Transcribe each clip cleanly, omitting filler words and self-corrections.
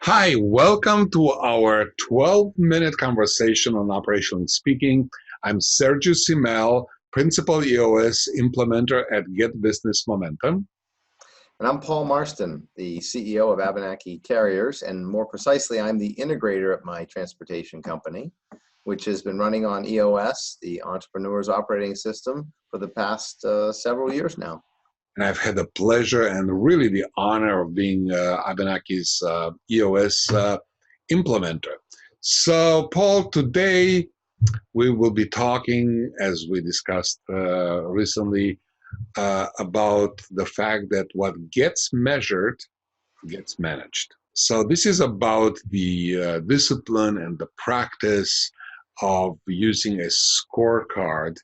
Hi, welcome to our 12-minute conversation on operational speaking. I'm Sergiu Simmel, Principal EOS Implementer at Get Business Momentum. And I'm Paul Marston, the CEO of Abenaki Carriers, and more precisely, I'm the integrator at my transportation company, which has been running on EOS, the Entrepreneur's Operating System, for the past several years now. And I've had the pleasure and really the honor of being Abenaki's EOS implementer. So, Paul, today we will be talking, as we discussed recently, about the fact that what gets measured gets managed. So this is about the discipline and the practice of using a scorecard.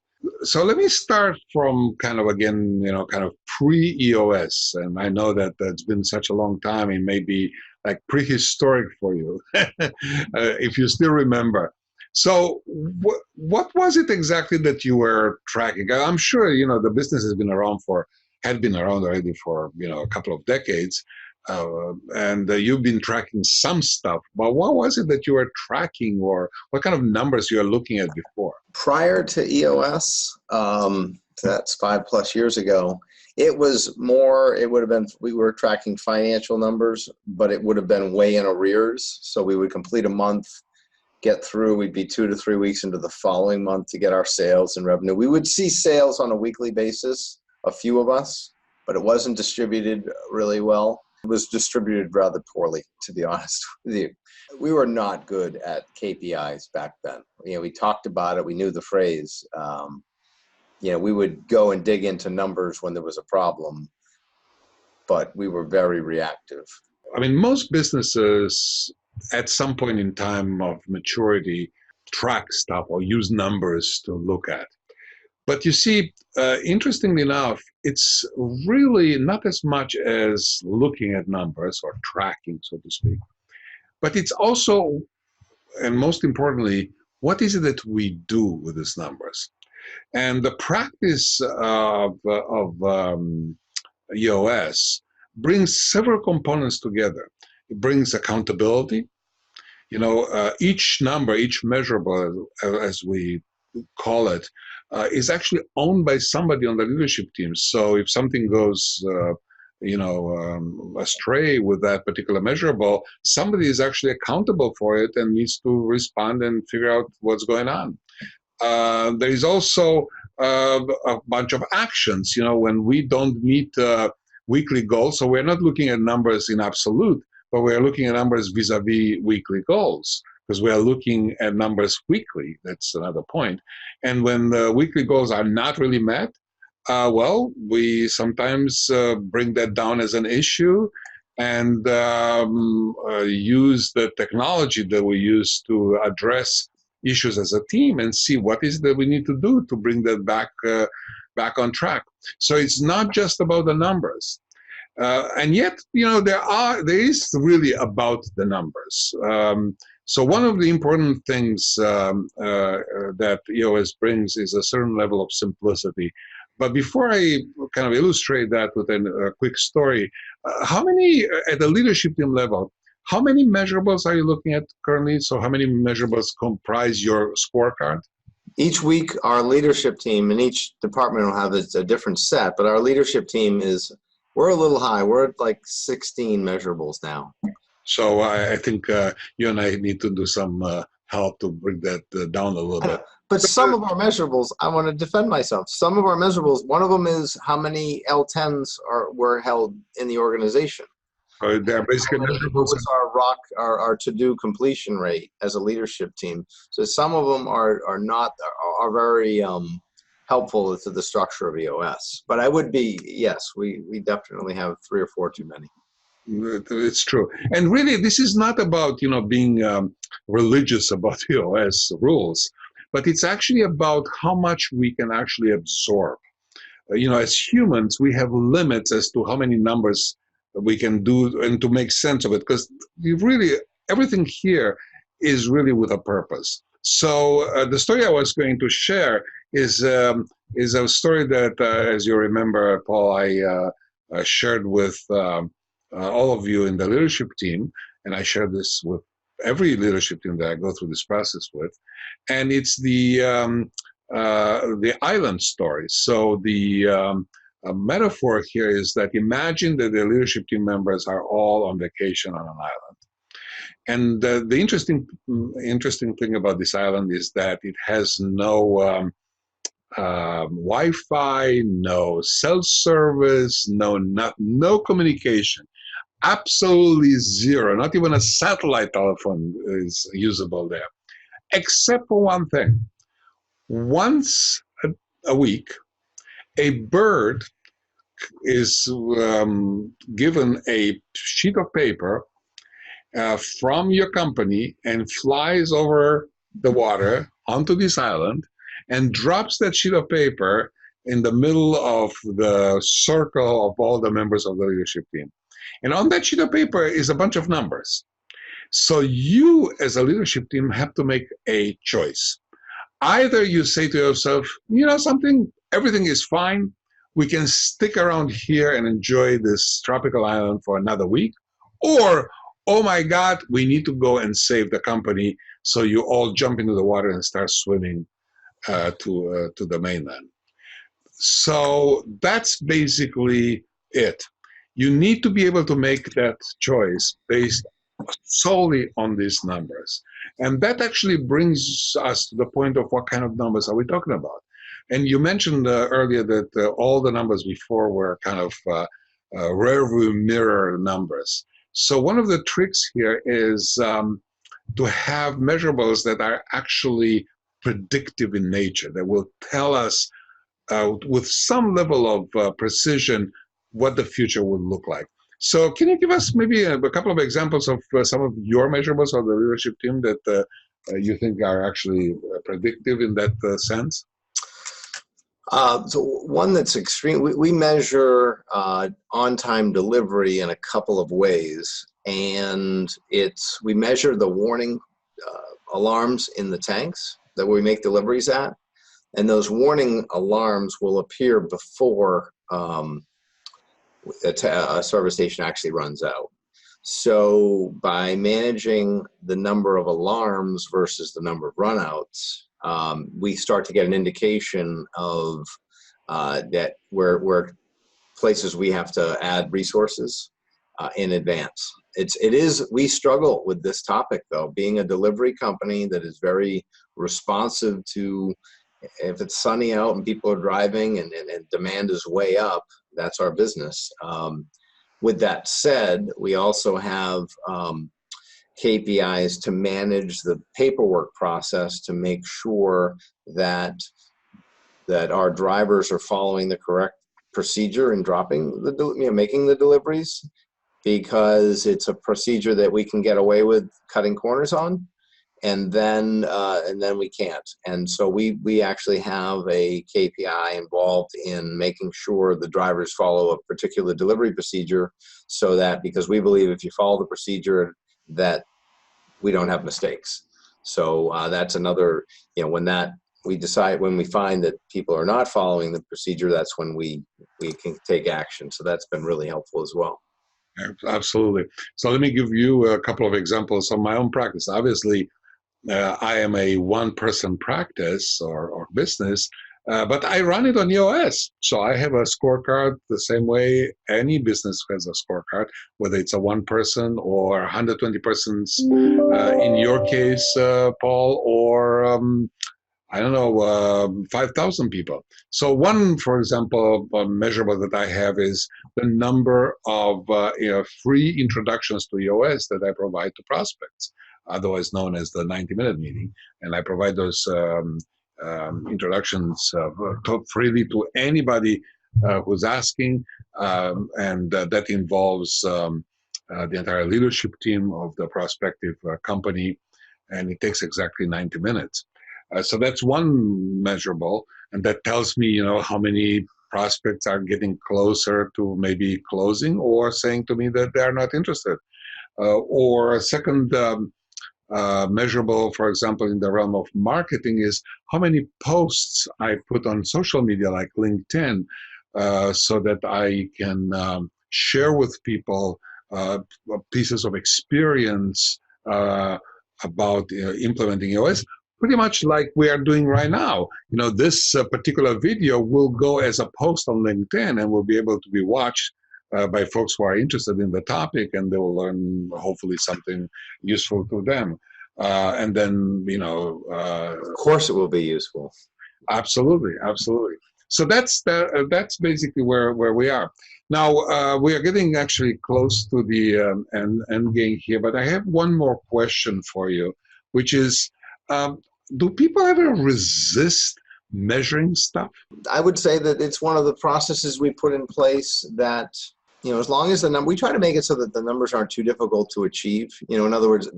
So let me start from kind of, again, kind of pre-EOS. And I know that it's been such a long time, it may be like prehistoric for you, if you still remember. So what was it exactly that you were tracking? I'm sure, the business had been around already for, a couple of decades. And you've been tracking some stuff, but what was it that you were tracking, or what kind of numbers you were looking at before? Prior to EOS, that's 5+ years ago, it was more, it would have been, we were tracking financial numbers, but it would have been way in arrears. So we would complete a month, get through, we'd be 2 to 3 weeks into the following month to get our sales and revenue. We would see sales on a weekly basis, a few of us, but it wasn't distributed really well. It was distributed rather poorly, to be honest with you. We were not good at KPIs back then. We talked about it. We knew the phrase. We would go and dig into numbers when there was a problem, but we were very reactive. I mean, most businesses at some point in time of maturity track stuff or use numbers to look at. But you see, interestingly enough, it's really not as much as looking at numbers or tracking, so to speak, but it's also, and most importantly, what is it that we do with these numbers? And the practice of EOS brings several components together. It brings accountability. Each number, each measurable, as we call it, is actually owned by somebody on the leadership team. So if something goes, astray with that particular measurable, somebody is actually accountable for it and needs to respond and figure out what's going on. There is also a bunch of actions, when we don't meet weekly goals. So we're not looking at numbers in absolute, but we're looking at numbers vis-a-vis weekly goals, because we are looking at numbers weekly. That's another point. And when the weekly goals are not really met, we sometimes bring that down as an issue and use the technology that we use to address issues as a team and see what is that we need to do to bring that back on track. So it's not just about the numbers. And yet, there is really about the numbers. So one of the important things that EOS brings is a certain level of simplicity. But before I kind of illustrate that with a quick story, how many, at the leadership team level, how many measurables are you looking at currently? So how many measurables comprise your scorecard? Each week, our leadership team, and each department will have a different set, but our leadership team we're a little high. We're at like 16 measurables now. So I think you and I need to do some help to bring that down a little bit. But some of our measurables, I want to defend myself. Some of our measurables, one of them is how many L10s were held in the organization. They're basically measurables. What's our to-do completion rate as a leadership team? So some of them are very helpful to the structure of EOS. But yes, we definitely have 3 or 4 too many. It's true. And really, this is not about, being religious about EOS rules, but it's actually about how much we can actually absorb. As humans, we have limits as to how many numbers we can do and to make sense of it, because everything here is really with a purpose. So the story I was going to share is a story that, as you remember, Paul, I shared with all of you in the leadership team. and I share this with every leadership team that I go through this process with, and it's the island story. So the metaphor here is that imagine that the leadership team members are all on vacation on an island. And the interesting thing about this island is that it has no Wi-Fi, no cell service, no communication, absolutely zero. Not even a satellite telephone is usable there, except for one thing. Once a week, a bird is given a sheet of paper from your company and flies over the water onto this island and drops that sheet of paper in the middle of the circle of all the members of the leadership team. And on that sheet of paper is a bunch of numbers. So you, as a leadership team, have to make a choice. Either you say to yourself, you know something, everything is fine. We can stick around here and enjoy this tropical island for another week. Or, oh my God, we need to go and save the company. So you all jump into the water and start swimming to the mainland. So that's basically it. You need to be able to make that choice based solely on these numbers. And that actually brings us to the point of what kind of numbers are we talking about. And you mentioned earlier that all the numbers before were kind of rearview mirror numbers. So one of the tricks here is to have measurables that are actually predictive in nature, that will tell us with some level of precision what the future would look like. So can you give us maybe a couple of examples of some of your measurables of the leadership team that you think are actually predictive in that sense? So one that's extreme, we measure on-time delivery in a couple of ways, and we measure the warning alarms in the tanks that we make deliveries at, and those warning alarms will appear before a service station actually runs out. So by managing the number of alarms versus the number of runouts, we start to get an indication of that where places we have to add resources in advance. We struggle with this topic though, being a delivery company that is very responsive to, if it's sunny out and people are driving and demand is way up, that's our business. With that said, we also have KPIs to manage the paperwork process to make sure that our drivers are following the correct procedure in making the deliveries, because it's a procedure that we can get away with cutting corners on, and then we can't. And so we actually have a KPI involved in making sure the drivers follow a particular delivery procedure, so that, because we believe if you follow the procedure that we don't have mistakes. So that's another, when we find that people are not following the procedure, that's when we can take action. So that's been really helpful as well. Absolutely. So let me give you a couple of examples of my own practice. Obviously, I am a one-person practice or business, but I run it on EOS. So I have a scorecard the same way any business has a scorecard, whether it's a one-person or 120 persons, in your case, Paul, or I don't know, 5,000 people. So one, for example, measurable that I have is the number of free introductions to EOS that I provide to prospects, otherwise known as the 90-minute meeting. And I provide those introductions freely to anybody who's asking, and that involves the entire leadership team of the prospective company, and it takes exactly 90 minutes. So that's one measurable, and that tells me, how many prospects are getting closer to maybe closing or saying to me that they are not interested. Or a second measurable, for example, in the realm of marketing, is how many posts I put on social media like LinkedIn, so that I can share with people uh, pieces of experience about implementing EOS, pretty much like we are doing right now. This particular video will go as a post on LinkedIn and will be able to be watched by folks who are interested in the topic, and they will learn hopefully something useful to them. And then, Of course it will be useful. absolutely, absolutely. So that's basically where we are now. We are getting actually close to the end game here, but I have one more question for you, which is, do people ever resist measuring stuff? I would say that it's one of the processes we put in place that, as long as we try to make it so that the numbers aren't too difficult to achieve. In other words,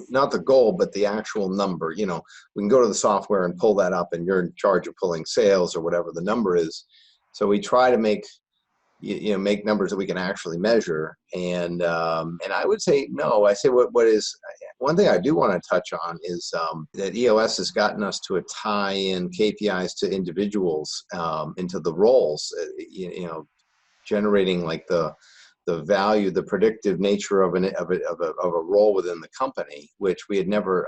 not the goal, but the actual number. We can go to the software and pull that up, and you're in charge of pulling sales or whatever the number is. So we try to make numbers that we can actually measure. And I would say no. I say what is one thing I do want to touch on is that EOS has gotten us to tie in KPIs to individuals into the roles. Generating like the value, the predictive nature of a role within the company, which I'd never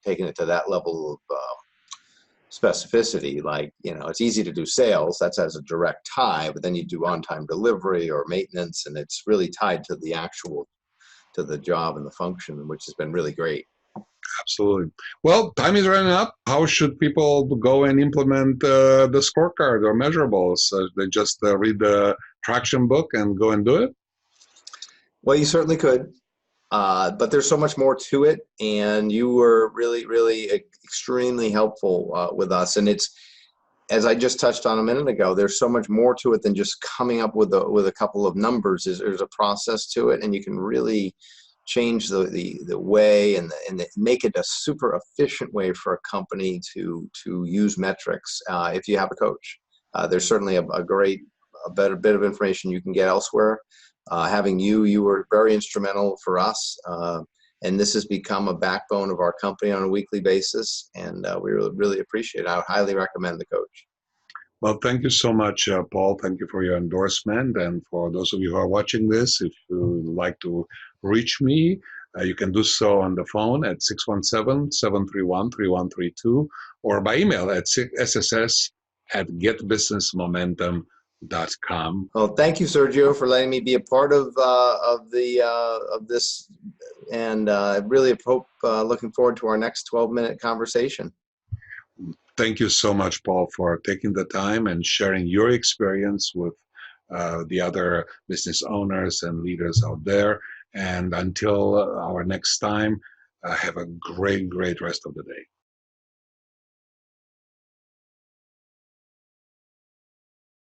taken it to that level of specificity. Like, it's easy to do sales, that has a direct tie, but then you do on-time delivery or maintenance, and it's really tied to the job and the function, which has been really great. Absolutely. Well, time is running up. How should people go and implement the scorecard or measurables? They just read the traction book and go and do it? Well, you certainly could. But there's so much more to it, and you were really, really extremely helpful with us. And it's, as I just touched on a minute ago, there's so much more to it than just coming up with a couple of numbers. There's a process to it, and you can really change the way and make it a super efficient way for a company to use metrics if you have a coach. There's certainly a better bit of information you can get elsewhere. Having you were very instrumental for us, and this has become a backbone of our company on a weekly basis, and we really appreciate it. I would highly recommend the coach. Well, thank you so much, Paul. Thank you for your endorsement. And for those of you who are watching this, if you would like to reach me, you can do so on the phone at 617-731-3132 or by email at sss@getbusinessmomentum.com. Well, thank you, Sergio, for letting me be a part of this, and really hope looking forward to our next 12-minute conversation. Thank you so much, Paul, for taking the time and sharing your experience with the other business owners and leaders out there. And until our next time, have a great rest of the day.